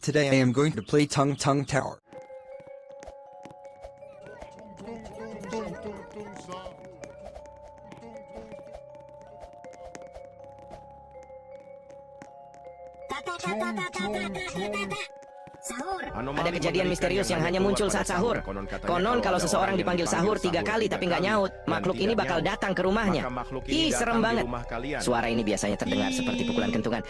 Today I am going to play Tung Tung Tower. Ada kejadian misterius yang hanya muncul saat sahur. Konon kalau seseorang dipanggil sahur 3 kali tapi nggak nyaut, makhluk ini bakal datang ke rumahnya. Ih, serem banget. Suara ini biasanya terdengar seperti pukulan kentungan.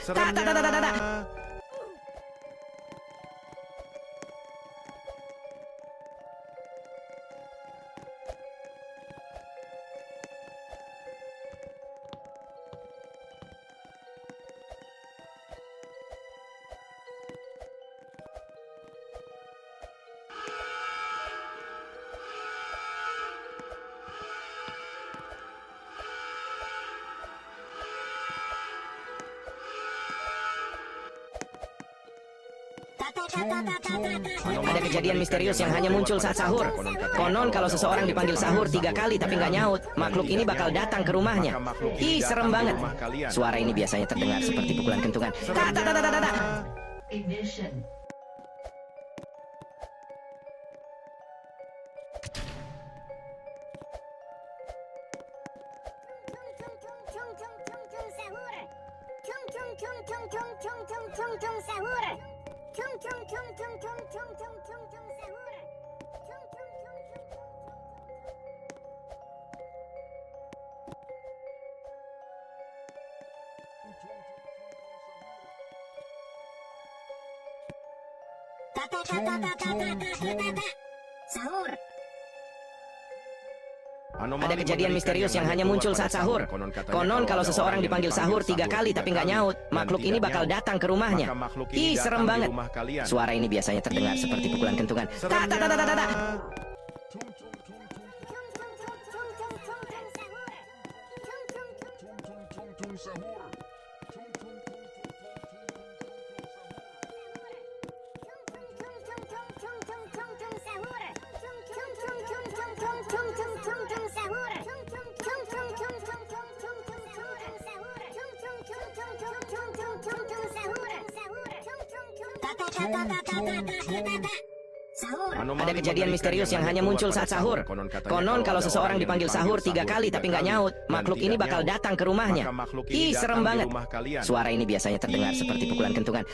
Ada kejadian misterius yang hanya muncul saat sahur. Konon kalau seseorang dipanggil sahur 3 kali tapi nggak nyaut, makhluk ini bakal datang ke rumahnya. Ih, serem banget. Suara ini biasanya terdengar seperti pukulan kentungan. Ignition. Sahur. Ada kejadian misterius yang hanya muncul saat sahur. Konon kalau seseorang dipanggil sahur 3 kali tapi nggak nyaut, makhluk ini bakal datang ke rumahnya. Ih, serem banget. Suara ini biasanya terdengar seperti pukulan kentungan. Ada kejadian misterius yang hanya muncul saat sahur. Konon kalau seseorang dipanggil sahur 3 kali tapi nggak nyaut, makhluk ini bakal datang ke rumahnya. Ih, serem banget. Suara ini biasanya terdengar seperti pukulan kentungan.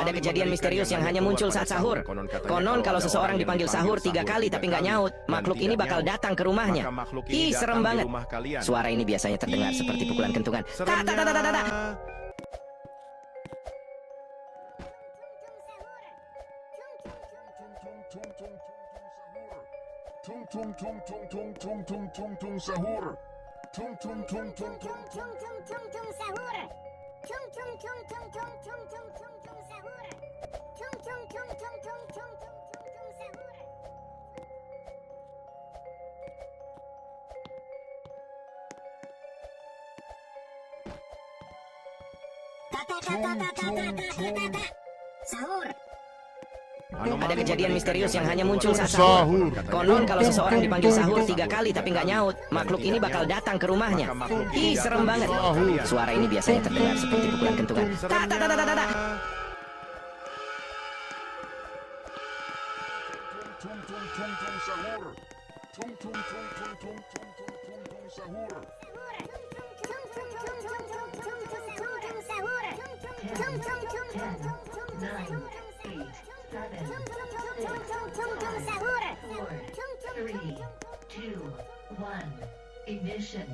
Ada kejadian misterius yang hanya muncul saat sahur. Konon kalau seseorang dipanggil sahur 3 kali tapi nggak nyaut, makhluk ini bakal datang ke rumahnya. Ih, serem banget. Suara ini biasanya terdengar seperti pukulan kentungan. Ada kejadian misterius yang hanya muncul saat sahur. Konon kalau seseorang dipanggil sahur 3 kali tapi nggak nyaut, makhluk ini bakal datang ke rumahnya. Ih, serem banget. Suara ini biasanya terdengar seperti pukulan kentungan. Ignition.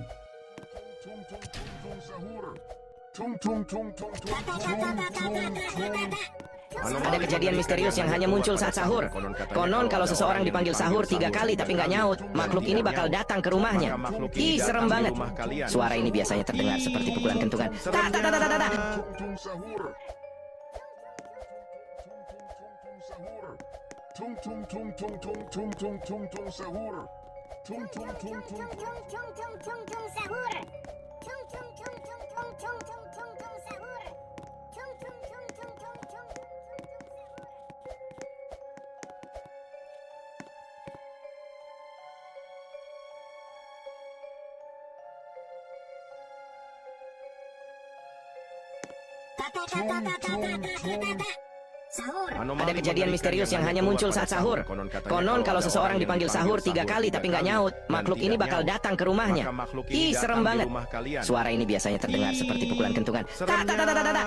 Ada kejadian misterius yang hanya muncul saat sahur. Konon kalau seseorang dipanggil sahur 3 kali tapi nggak nyaut, makhluk ini bakal datang ke rumahnya. Ih, serem banget. Suara ini biasanya terdengar seperti pukulan kentungan. Ta ta ta ta ta ta. Tung tung tung tung tung tung tung tung tung sahur. Tung tung tung tung tung tung tung tung tung sahur. Tung tung tung tung tung tung tung tung tung sahur. Tung tung tung tung tung tung tung Ada kejadian misterius yang hanya muncul saat sahur. Konon kalau seseorang dipanggil sahur 3 kali tapi nggak nyaut, makhluk ini bakal datang ke rumahnya. Ih, serem banget. Suara ini biasanya terdengar seperti pukulan kentungan. Ta ta ta ta ta ta.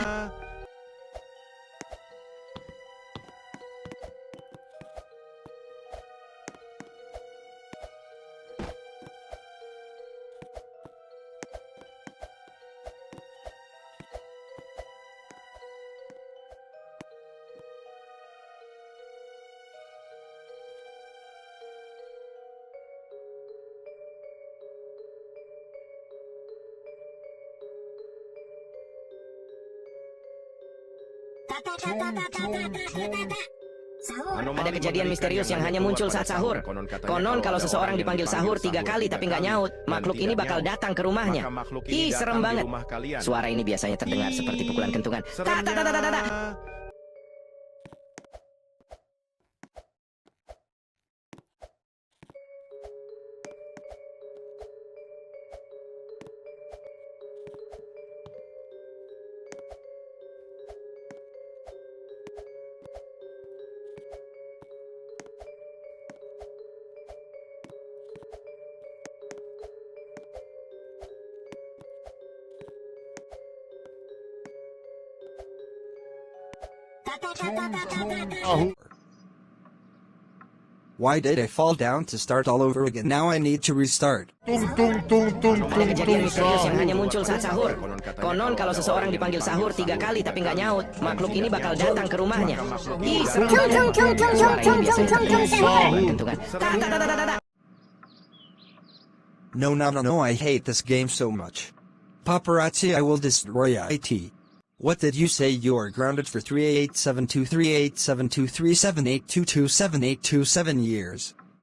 Ada kejadian misterius yang hanya muncul saat sahur. Konon kalau seseorang dipanggil sahur 3 kali tapi nggak nyaut, makhluk ini bakal datang ke rumahnya. Ih, serem banget. Suara ini biasanya terdengar seperti pukulan kentungan. Ta ta ta ta ta ta. Why did I fall down to start all over again? Now I need to restart. Ada kejadian misterius yang hanya muncul saat sahur. Konon kalau seseorang dipanggil sahur 3 kali tapi nggak nyaut, makhluk ini bakal datang ke rumahnya. Ih, serem banget. Suara ini biasanya terdengar seperti pukulan kentungan. Ta ta ta ta ta ta. No, I hate this game so much. Paparazzi, I will destroy IT. What did you say? You are grounded for 38723872378227 years.